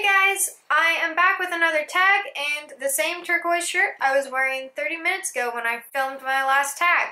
Hey guys, I am back with another tag and the same turquoise shirt I was wearing 30 minutes ago when I filmed my last tag.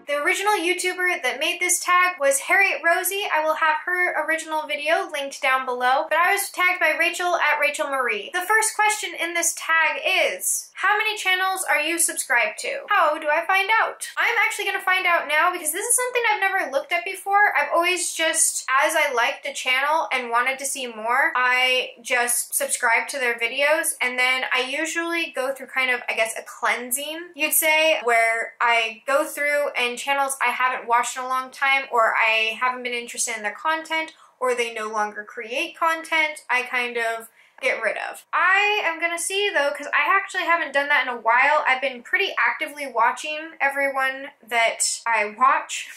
The original YouTuber that made this tag was Harriet Rosie. I will have her original video linked down below, but I was tagged by Rachel at Rachael Marie. The first question in this tag is, how many channels are you subscribed to? How do I find out? I'm actually gonna find out now because this is something I've never looked at before. I've always just, as I liked a channel and wanted to see more, I just subscribed to their videos, and then I usually go through kind of, I guess, a cleansing, you'd say, where I go through and channels I haven't watched in a long time, or I haven't been interested in their content, or they no longer create content, I kind of get rid of. I am gonna see though, because I actually haven't done that in a while. I've been pretty actively watching everyone that I watch.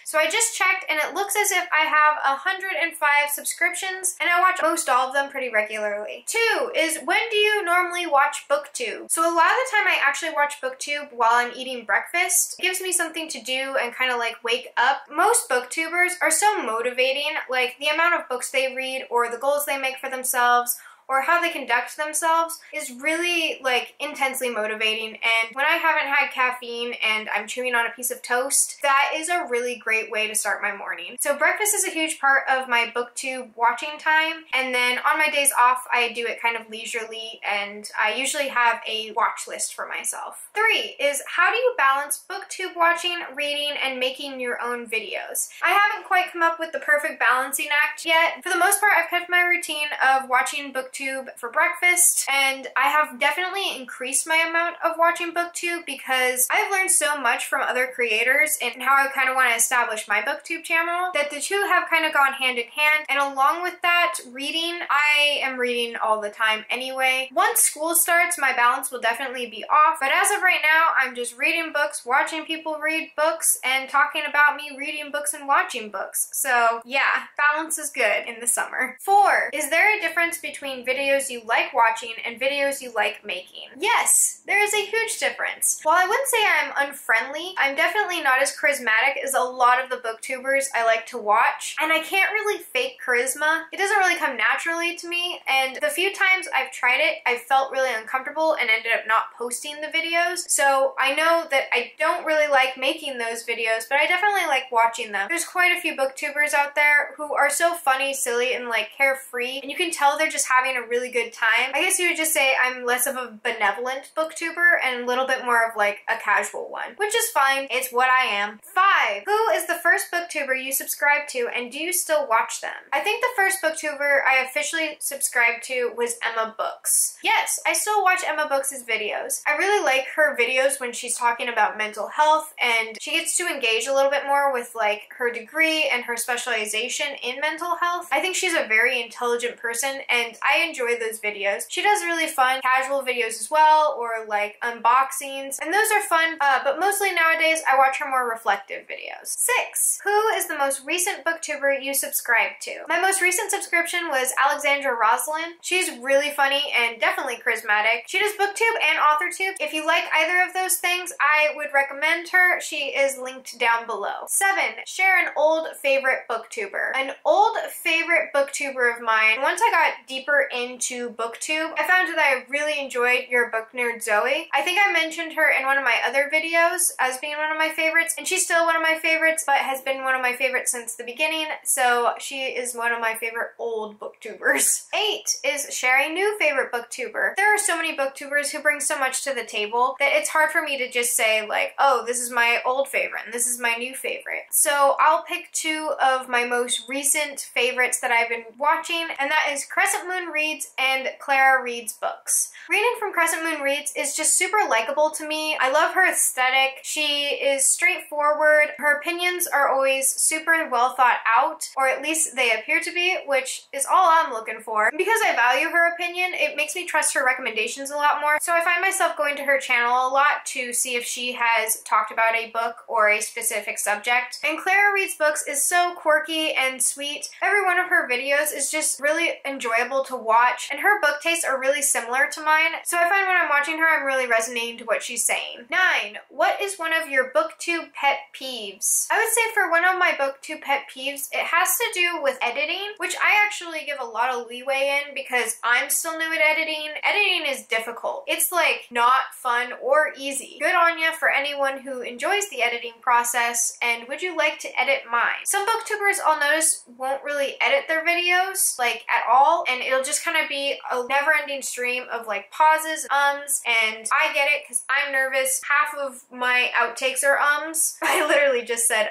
So I just checked and it looks as if I have 105 subscriptions and I watch most all of them pretty regularly. 2 is, when do you normally watch Booktube? So a lot of the time I actually watch Booktube while I'm eating breakfast. It gives me something to do and kind of like wake up. Most Booktubers are so motivating, like the amount of books they read or the goals they make for themselves or how they conduct themselves is really like intensely motivating, and when I haven't had caffeine and I'm chewing on a piece of toast, that is a really great way to start my morning. So breakfast is a huge part of my Booktube watching time, and then on my days off I do it kind of leisurely, and I usually have a watch list for myself. 3 is, how do you balance Booktube watching, reading, and making your own videos? I haven't quite come up with the perfect balancing act yet. For the most part, I've kept my routine of watching Booktube for breakfast, and I have definitely increased my amount of watching Booktube because I've learned so much from other creators and how I kind of want to establish my Booktube channel that the two have kind of gone hand in hand. And along with that, reading, I am reading all the time anyway. Once school starts, my balance will definitely be off, but as of right now, I'm just reading books, watching people read books, and talking about me reading books and watching books. So yeah, balance is good in the summer. 4, is there a difference between videos you like watching and videos you like making? Yes, there is a huge difference. While I wouldn't say I'm unfriendly, I'm definitely not as charismatic as a lot of the booktubers I like to watch, and I can't really fake charisma. It doesn't really come naturally to me, and the few times I've tried it, I felt really uncomfortable and ended up not posting the videos. So I know that I don't really like making those videos, but I definitely like watching them. There's quite a few booktubers out there who are so funny, silly, and like carefree, and you can tell they're just having a really good time. I guess you would just say I'm less of a benevolent booktuber and a little bit more of like a casual one, which is fine. It's what I am. 5, who is the first booktuber you subscribed to and do you still watch them? I think the first booktuber I officially subscribed to was EMMABOOKS. Yes, I still watch EMMABOOKS' videos. I really like her videos when she's talking about mental health and she gets to engage a little bit more with like her degree and her specialization in mental health. I think she's a very intelligent person and I enjoy those videos. She does really fun casual videos as well, or like unboxings, and those are fun, but mostly nowadays I watch her more reflective videos. 6, who is the most recent booktuber you subscribed to? My most recent subscription was Alexandra Roslin. She's really funny and definitely charismatic. She does booktube and authortube. If you like either of those things, I would recommend her. She is linked down below. 7, share an old favorite booktuber. An old favorite booktuber of mine, once I got deeper into booktube, I found that I really enjoyed YERABOOKNERDZOE. I think I mentioned her in one of my other videos as being one of my favorites, and she's still one of my favorites, but has been one of my favorites since the beginning, so she is one of my favorite old booktubers. 8 is share a new favorite booktuber. There are so many booktubers who bring so much to the table that it's hard for me to just say like, oh, this is my old favorite and this is my new favorite. So I'll pick 2 of my most recent favorites that I've been watching, and that is Crescent Moon Reads and Clara Reads Books. Reading from Crescent Moon Reads is just super likable to me. I love her aesthetic. She is straightforward. Her opinions are always super well thought out, or at least they appear to be, which is all I'm looking for. And because I value her opinion, it makes me trust her recommendations a lot more. So I find myself going to her channel a lot to see if she has talked about a book or a specific subject. And Clara Reads Books is so quirky and sweet. Every one of her videos is just really enjoyable to watch. watch, and her book tastes are really similar to mine, so I find when I'm watching her, I'm really resonating to what she's saying. 9. What is one of your booktube pet peeves? I would say for one of my booktube pet peeves, it has to do with editing, which I actually give a lot of leeway in because I'm still new at editing. Editing is difficult. It's like not fun or easy. Good on you for anyone who enjoys the editing process, and would you like to edit mine? Some booktubers I'll notice won't really edit their videos like at all, and it'll just kind of be a never-ending stream of like pauses, and I get it because I'm nervous. Half of my outtakes are ums. I literally just said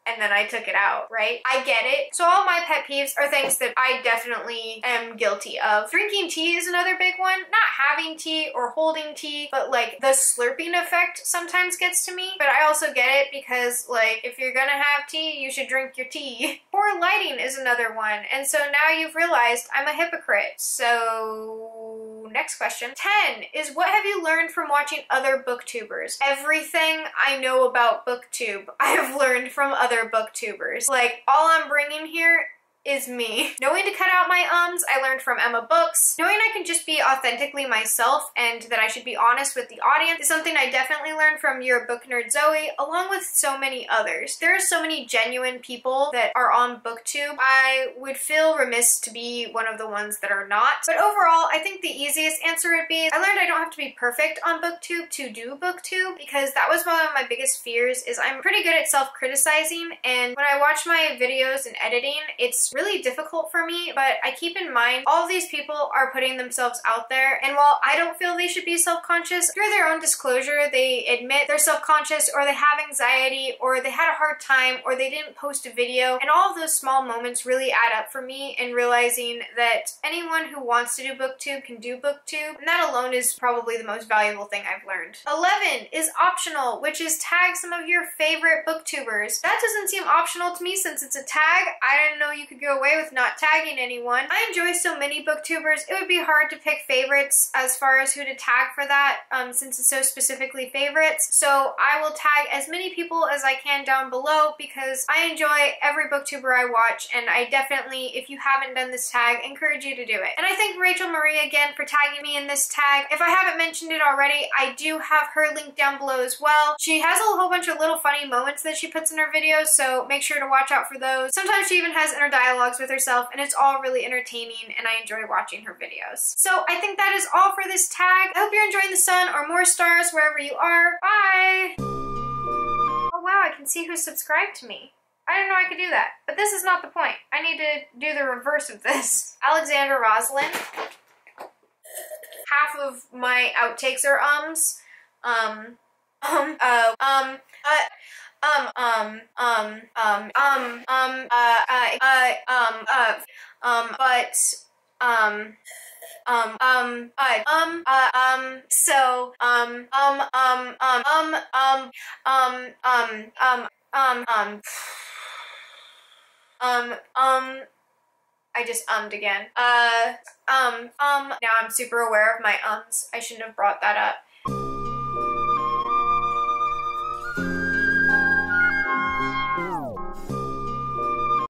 and then I took it out, right? I get it. So all my pet peeves are things that I definitely am guilty of. Drinking tea is another big one. Not having tea or holding tea, but like the slurping effect sometimes gets to me. But I also get it because like if you're gonna have tea, you should drink your tea. Poor lighting is another one. And so now you've realized I'm a hypocrite. So next question. 10 is what have you learned from watching other booktubers? Everything I know about booktube, I have learned from other booktubers. Like, all I'm bringing here is me. Knowing to cut out my ums, I learned from EMMABOOKS. Knowing I can just be authentically myself and that I should be honest with the audience is something I definitely learned from YERABOOKNERDZOE, along with so many others. There are so many genuine people that are on BookTube. I would feel remiss to be one of the ones that are not. But overall, I think the easiest answer would be, I learned I don't have to be perfect on BookTube to do BookTube, because that was one of my biggest fears, is I'm pretty good at self-criticizing, and when I watch my videos and editing, it's really difficult for me, but I keep in mind all of these people are putting themselves out there, and while I don't feel they should be self-conscious, through their own disclosure, they admit they're self-conscious, or they have anxiety, or they had a hard time, or they didn't post a video, and all of those small moments really add up for me in realizing that anyone who wants to do BookTube can do BookTube, and that alone is probably the most valuable thing I've learned. 11 is optional, which is tag some of your favorite booktubers. That doesn't seem optional to me since it's a tag. I didn't know you could go away with not tagging anyone. I enjoy so many booktubers, it would be hard to pick favorites as far as who to tag for that, since it's so specifically favorites. So I will tag as many people as I can down below because I enjoy every booktuber I watch, and I definitely, if you haven't done this tag, encourage you to do it. And I thank Rachael Marie again for tagging me in this tag. If I haven't mentioned it already, I do have her link down below as well. She has a whole bunch of little funny moments that she puts in her videos, so make sure to watch out for those. Sometimes she even has inner dialogues with herself, and it's all really entertaining, and I enjoy watching her videos. So I think that is all for this tag. I hope you're enjoying the sun or more stars wherever you are. Bye! Oh wow, I can see who's subscribed to me. I didn't know I could do that, but this is not the point. I need to do the reverse of this. Alexandra Roslyn. Half of my outtakes are ums. I just ummed again. Now I'm super aware of my ums. I shouldn't have brought that up.